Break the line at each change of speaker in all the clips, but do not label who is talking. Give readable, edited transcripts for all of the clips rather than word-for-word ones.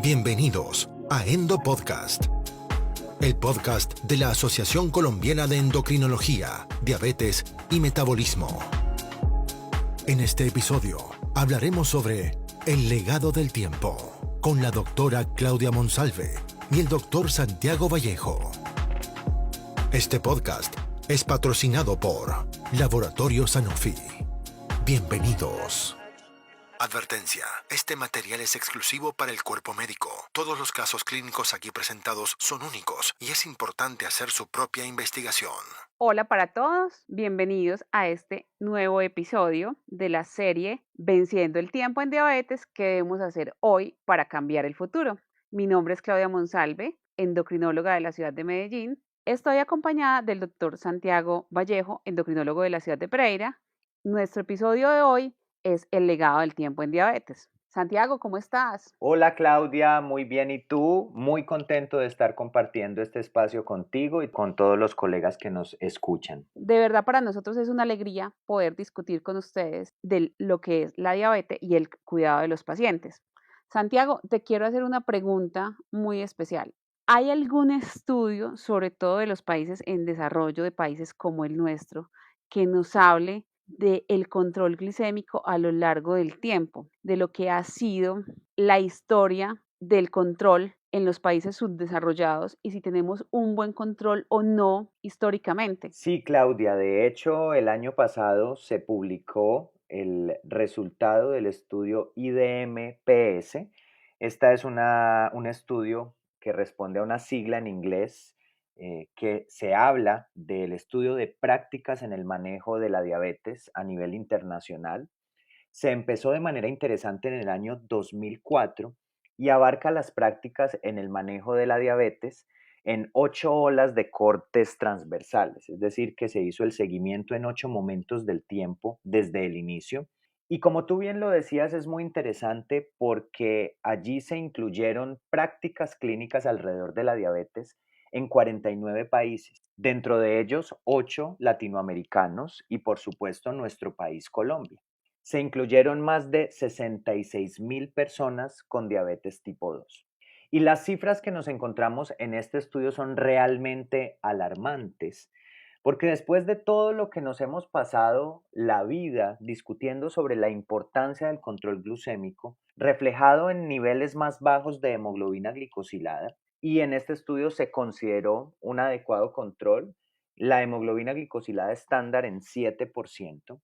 Bienvenidos a Endo Podcast, el podcast de la Asociación Colombiana de Endocrinología, Diabetes y Metabolismo. En este episodio hablaremos sobre el legado del tiempo con la doctora Claudia Monsalve y el doctor Santiago Vallejo. Este podcast es patrocinado por Laboratorio Sanofi. Bienvenidos. Advertencia: este material es exclusivo para el cuerpo médico. Todos los casos clínicos aquí presentados son únicos y es importante hacer su propia investigación.
Hola para todos, bienvenidos a este nuevo episodio de la serie Venciendo el tiempo en diabetes, que debemos hacer hoy para cambiar el futuro. Mi nombre es Claudia Monsalve, endocrinóloga de la ciudad de Medellín. Estoy acompañada del doctor Santiago Vallejo, endocrinólogo de la ciudad de Pereira. Nuestro episodio de hoy es el legado del tiempo en diabetes. Santiago, ¿cómo estás?
Hola Claudia, muy bien. ¿Y tú? Muy contento de estar compartiendo este espacio contigo y con todos los colegas que nos escuchan.
De verdad, para nosotros es una alegría poder discutir con ustedes de lo que es la diabetes y el cuidado de los pacientes. Santiago, te quiero hacer una pregunta muy especial. ¿Hay algún estudio, sobre todo de los países en desarrollo, de países como el nuestro, que nos hable del control glicémico a lo largo del tiempo, de lo que ha sido la historia del control en los países subdesarrollados y si tenemos un buen control o no históricamente?
Sí, Claudia, de hecho, el año pasado se publicó el resultado del estudio IDM-PS. Esta es un estudio que responde a una sigla en inglés que se habla del estudio de prácticas en el manejo de la diabetes a nivel internacional. Se empezó de manera interesante en el año 2004 y abarca las prácticas en el manejo de la diabetes en 8 olas de cortes transversales, es decir, que se hizo el seguimiento en 8 momentos del tiempo desde el inicio. Y como tú bien lo decías, es muy interesante porque allí se incluyeron prácticas clínicas alrededor de la diabetes en 49 países, dentro de ellos 8 latinoamericanos y por supuesto nuestro país Colombia. Se incluyeron más de 66,000 personas con diabetes tipo 2. Y las cifras que nos encontramos en este estudio son realmente alarmantes, porque después de todo lo que nos hemos pasado la vida discutiendo sobre la importancia del control glucémico, reflejado en niveles más bajos de hemoglobina glicosilada, y en este estudio se consideró un adecuado control, la hemoglobina glicosilada estándar en 7%,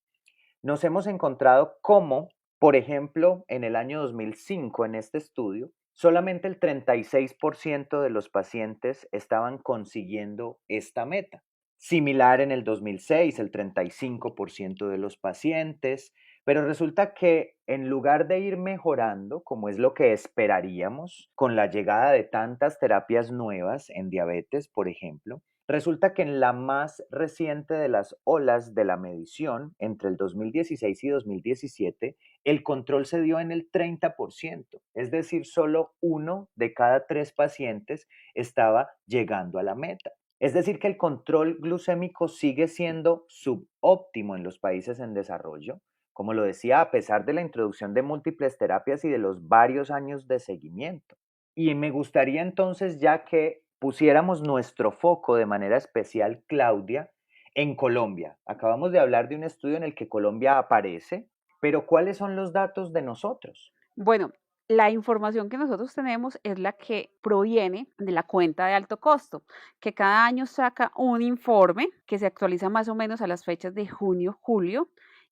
nos hemos encontrado como, por ejemplo, en el año 2005, en este estudio, solamente el 36% de los pacientes estaban consiguiendo esta meta. Similar en el 2006, el 35% de los pacientes, pero resulta que en lugar de ir mejorando, como es lo que esperaríamos con la llegada de tantas terapias nuevas en diabetes, por ejemplo, resulta que en la más reciente de las olas de la medición, entre el 2016 y 2017, el control se dio en el 30%, es decir, solo 1 de cada 3 pacientes estaba llegando a la meta. Es decir, que el control glucémico sigue siendo subóptimo en los países en desarrollo, como lo decía, a pesar de la introducción de múltiples terapias y de los varios años de seguimiento. Y me gustaría entonces ya que pusiéramos nuestro foco de manera especial, Claudia, en Colombia. Acabamos de hablar de un estudio en el que Colombia aparece, pero ¿cuáles son los datos de nosotros?
Bueno, la información que nosotros tenemos es la que proviene de la cuenta de alto costo, que cada año saca un informe que se actualiza más o menos a las fechas de junio, julio,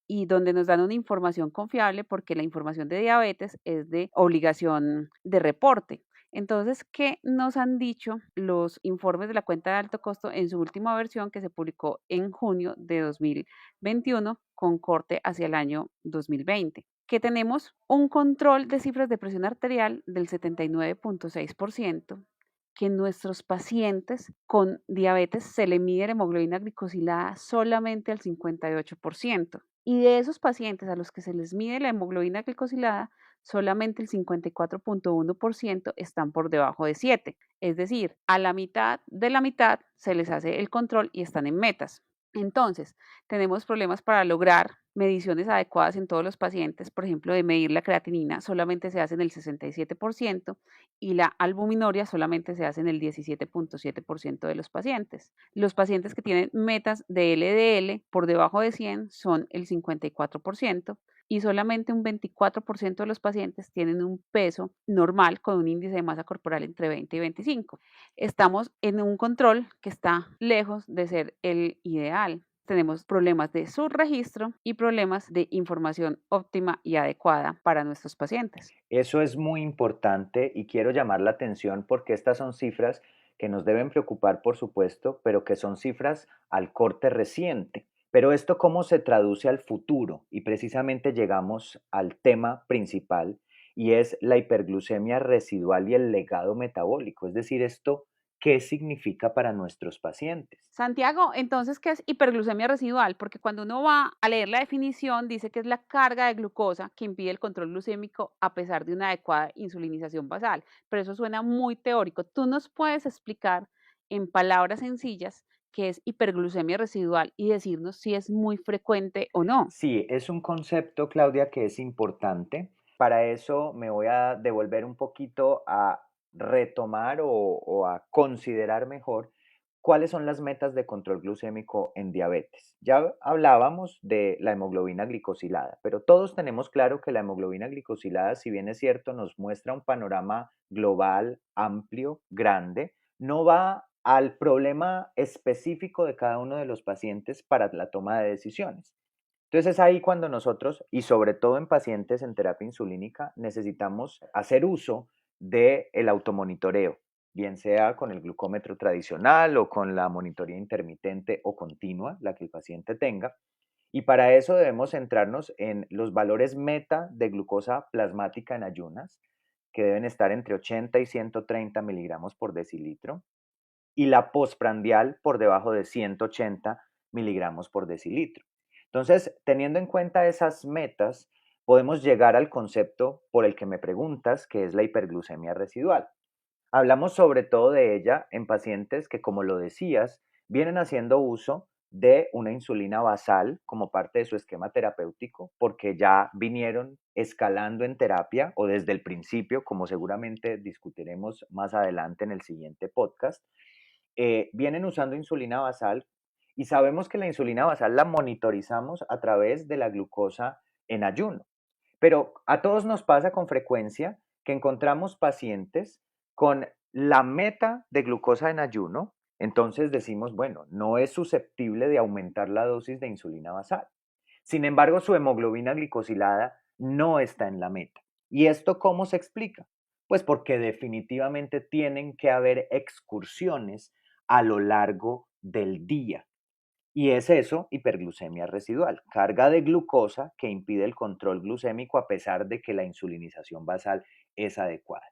y donde nos dan una información confiable porque la información de diabetes es de obligación de reporte. Entonces, ¿qué nos han dicho los informes de la cuenta de alto costo en su última versión que se publicó en junio de 2021 con corte hacia el año 2020? Que tenemos un control de cifras de presión arterial del 79,6%, que en nuestros pacientes con diabetes se le mide la hemoglobina glicosilada solamente al 58%. Y de esos pacientes a los que se les mide la hemoglobina glicosilada, solamente el 54,1% están por debajo de 7. Es decir, a la mitad de la mitad se les hace el control y están en metas. Entonces, tenemos problemas para lograr mediciones adecuadas en todos los pacientes. Por ejemplo, de medir la creatinina solamente se hace en el 67% y la albuminuria solamente se hace en el 17.7% de los pacientes. Los pacientes que tienen metas de LDL por debajo de 100 son el 54% y solamente un 24% de los pacientes tienen un peso normal con un índice de masa corporal entre 20 y 25. Estamos en un control que está lejos de ser el ideal. Tenemos problemas de subregistro y problemas de información óptima y adecuada para nuestros pacientes.
Eso es muy importante y quiero llamar la atención porque estas son cifras que nos deben preocupar, por supuesto, pero que son cifras al corte reciente. Pero esto cómo se traduce al futuro y precisamente llegamos al tema principal y es la hiperglucemia residual y el legado metabólico, es decir, esto, ¿qué significa para nuestros pacientes?
Santiago, entonces, ¿qué es hiperglucemia residual? Porque cuando uno va a leer la definición, dice que es la carga de glucosa que impide el control glucémico a pesar de una adecuada insulinización basal. Pero eso suena muy teórico. ¿Tú nos puedes explicar en palabras sencillas qué es hiperglucemia residual y decirnos si es muy frecuente o no?
Sí, es un concepto, Claudia, que es importante. Para eso me voy a devolver un poquito a retomar o a considerar mejor cuáles son las metas de control glucémico en diabetes. Ya hablábamos de la hemoglobina glicosilada, pero todos tenemos claro que la hemoglobina glicosilada, si bien es cierto, nos muestra un panorama global, amplio, grande, no va al problema específico de cada uno de los pacientes para la toma de decisiones. Entonces es ahí cuando nosotros, y sobre todo en pacientes en terapia insulínica, necesitamos hacer uso del automonitoreo, bien sea con el glucómetro tradicional o con la monitoría intermitente o continua, la que el paciente tenga. Y para eso debemos centrarnos en los valores meta de glucosa plasmática en ayunas, que deben estar entre 80 y 130 miligramos por decilitro, y la postprandial por debajo de 180 miligramos por decilitro. Entonces, teniendo en cuenta esas metas, podemos llegar al concepto por el que me preguntas, que es la hiperglucemia residual. Hablamos sobre todo de ella en pacientes que, como lo decías, vienen haciendo uso de una insulina basal como parte de su esquema terapéutico, porque ya vinieron escalando en terapia o desde el principio, como seguramente discutiremos más adelante en el siguiente podcast, vienen usando insulina basal y sabemos que la insulina basal la monitorizamos a través de la glucosa en ayuno. Pero a todos nos pasa con frecuencia que encontramos pacientes con la meta de glucosa en ayuno, entonces decimos, bueno, no es susceptible de aumentar la dosis de insulina basal. Sin embargo, su hemoglobina glicosilada no está en la meta. ¿Y esto cómo se explica? Pues porque definitivamente tienen que haber excursiones a lo largo del día. Y es eso, hiperglucemia residual, carga de glucosa que impide el control glucémico a pesar de que la insulinización basal es adecuada.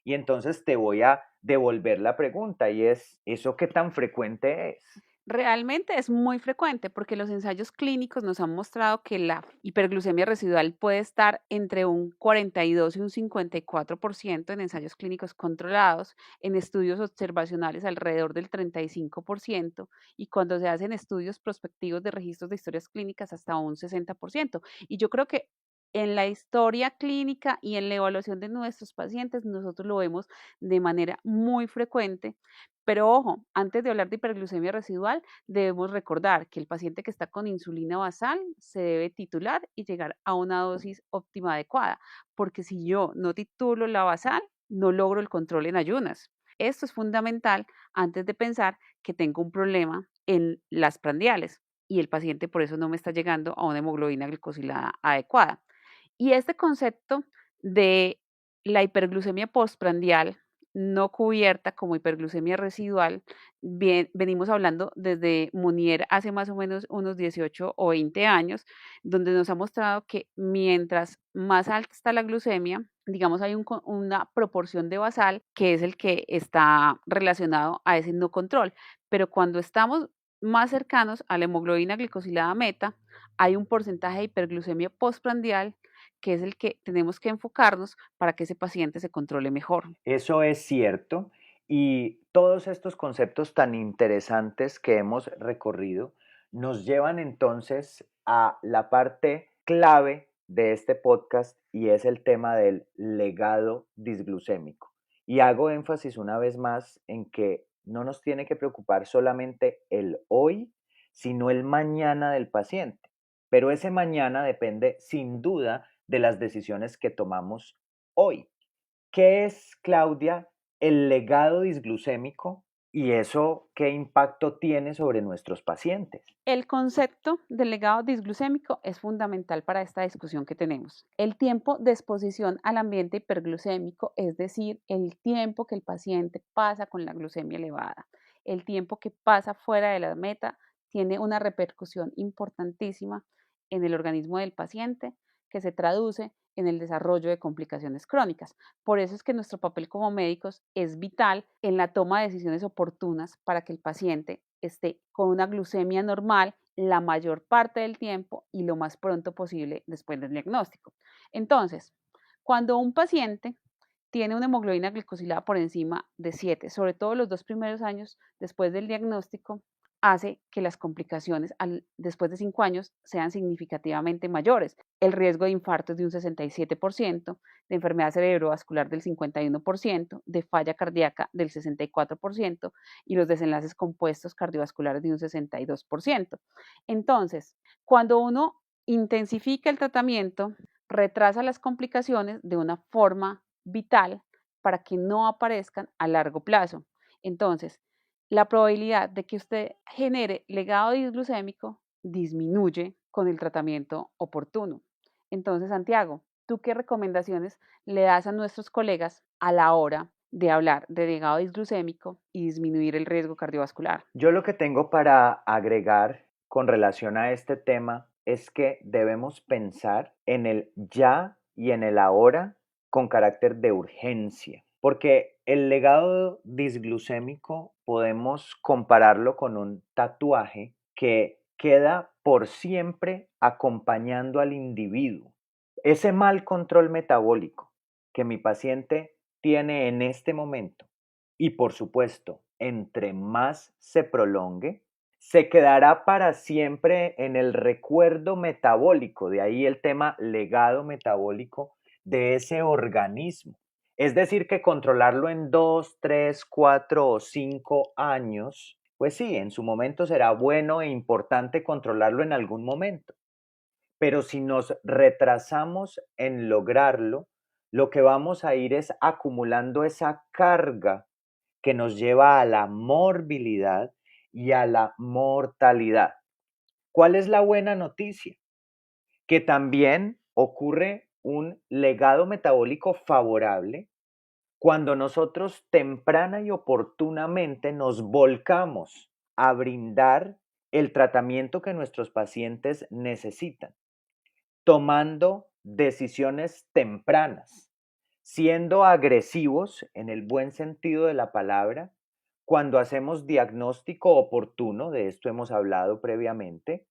Y entonces te voy a devolver la pregunta y es, ¿eso qué tan frecuente es?
Realmente es muy frecuente porque los ensayos clínicos nos han mostrado que la hiperglucemia residual puede estar entre un 42 y un 54% en ensayos clínicos controlados, en estudios observacionales alrededor del 35% y cuando se hacen estudios prospectivos de registros de historias clínicas hasta un 60%. Y yo creo que en la historia clínica y en la evaluación de nuestros pacientes nosotros lo vemos de manera muy frecuente, pero ojo, antes de hablar de hiperglucemia residual, debemos recordar que el paciente que está con insulina basal se debe titular y llegar a una dosis óptima adecuada, porque si yo no titulo la basal, no logro el control en ayunas. Esto es fundamental antes de pensar que tengo un problema en las prandiales y el paciente por eso no me está llegando a una hemoglobina glicosilada adecuada. Y este concepto de la hiperglucemia postprandial no cubierta como hiperglucemia residual, venimos hablando desde Munier hace más o menos unos 18 o 20 años, donde nos ha mostrado que mientras más alta está la glucemia, digamos, hay una proporción de basal que es el que está relacionado a ese no control. Pero cuando estamos más cercanos a la hemoglobina glicosilada meta, hay un porcentaje de hiperglucemia postprandial que es el que tenemos que enfocarnos para que ese paciente se controle mejor.
Eso es cierto y todos estos conceptos tan interesantes que hemos recorrido nos llevan entonces a la parte clave de este podcast y es el tema del legado disglucémico. Y hago énfasis una vez más en que no nos tiene que preocupar solamente el hoy, sino el mañana del paciente. Pero ese mañana depende sin duda de las decisiones que tomamos hoy. ¿Qué es, Claudia, el legado disglucémico y eso qué impacto tiene sobre nuestros pacientes?
El concepto del legado disglucémico es fundamental para esta discusión que tenemos. El tiempo de exposición al ambiente hiperglucémico, es decir, el tiempo que el paciente pasa con la glucemia elevada, el tiempo que pasa fuera de la meta, tiene una repercusión importantísima en el organismo del paciente que se traduce en el desarrollo de complicaciones crónicas. Por eso es que nuestro papel como médicos es vital en la toma de decisiones oportunas para que el paciente esté con una glucemia normal la mayor parte del tiempo y lo más pronto posible después del diagnóstico. Entonces, cuando un paciente tiene una hemoglobina glicosilada por encima de 7, sobre todo los 2 primeros años después del diagnóstico, hace que las complicaciones después de 5 años sean significativamente mayores. El riesgo de infarto es de un 67%, de enfermedad cerebrovascular del 51%, de falla cardíaca del 64% y los desenlaces compuestos cardiovasculares de un 62%. Entonces, cuando uno intensifica el tratamiento, retrasa las complicaciones de una forma vital para que no aparezcan a largo plazo. Entonces, la probabilidad de que usted genere legado disglucémico disminuye con el tratamiento oportuno. Entonces, Santiago, ¿tú qué recomendaciones le das a nuestros colegas a la hora de hablar de legado disglucémico y disminuir el riesgo cardiovascular?
Yo lo que tengo para agregar con relación a este tema es que debemos pensar en el ya y en el ahora con carácter de urgencia, porque el legado disglucémico podemos compararlo con un tatuaje que queda por siempre acompañando al individuo. Ese mal control metabólico que mi paciente tiene en este momento y por supuesto, entre más se prolongue, se quedará para siempre en el recuerdo metabólico, de ahí el tema legado metabólico de ese organismo. Es decir, que controlarlo en 2, 3, 4 o 5 años, pues sí, en su momento será bueno e importante controlarlo en algún momento. Pero si nos retrasamos en lograrlo, lo que vamos a ir es acumulando esa carga que nos lleva a la morbilidad y a la mortalidad. ¿Cuál es la buena noticia? Que también ocurre un legado metabólico favorable cuando nosotros temprana y oportunamente nos volcamos a brindar el tratamiento que nuestros pacientes necesitan, tomando decisiones tempranas, siendo agresivos en el buen sentido de la palabra, cuando hacemos diagnóstico oportuno, de esto hemos hablado previamente,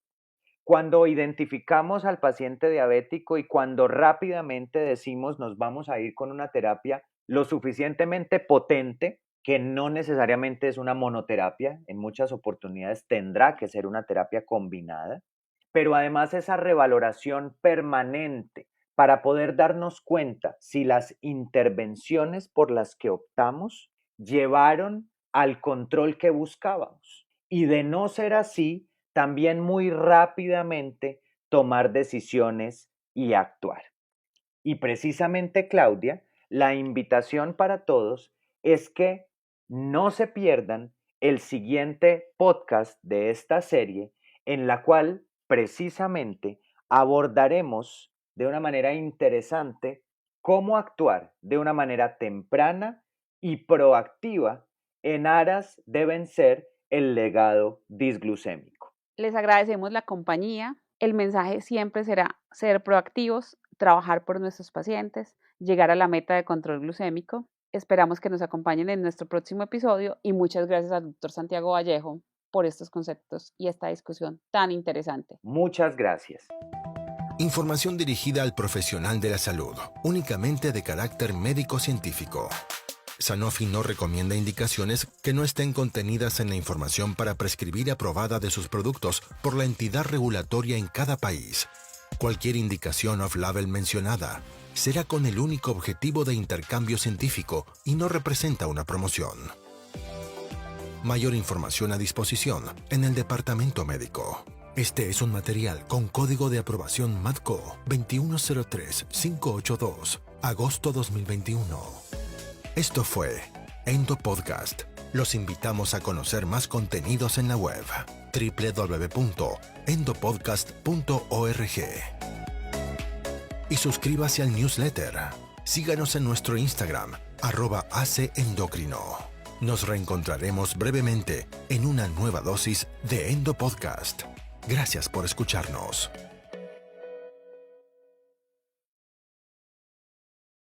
cuando identificamos al paciente diabético y cuando rápidamente decimos nos vamos a ir con una terapia lo suficientemente potente, que no necesariamente es una monoterapia, en muchas oportunidades tendrá que ser una terapia combinada, pero además esa revaloración permanente para poder darnos cuenta si las intervenciones por las que optamos llevaron al control que buscábamos. Y de no ser así, también muy rápidamente tomar decisiones y actuar. Y precisamente, Claudia, la invitación para todos es que no se pierdan el siguiente podcast de esta serie en la cual precisamente abordaremos de una manera interesante cómo actuar de una manera temprana y proactiva en aras de vencer el legado disglucémico.
Les agradecemos la compañía. El mensaje siempre será ser proactivos, trabajar por nuestros pacientes, llegar a la meta de control glucémico. Esperamos que nos acompañen en nuestro próximo episodio y muchas gracias al Dr. Santiago Vallejo por estos conceptos y esta discusión tan interesante.
Muchas gracias.
Información dirigida al profesional de la salud, únicamente de carácter médico-científico. Sanofi no recomienda indicaciones que no estén contenidas en la información para prescribir aprobada de sus productos por la entidad regulatoria en cada país. Cualquier indicación off-label mencionada será con el único objetivo de intercambio científico y no representa una promoción. Mayor información a disposición en el departamento médico. Este es un material con código de aprobación MADCO 2103582, agosto 2021. Esto fue Endo Podcast. Los invitamos a conocer más contenidos en la web www.endopodcast.org. Y suscríbase al newsletter. Síganos en nuestro Instagram, @ACEndocrino. Nos reencontraremos brevemente en una nueva dosis de Endo Podcast. Gracias por escucharnos.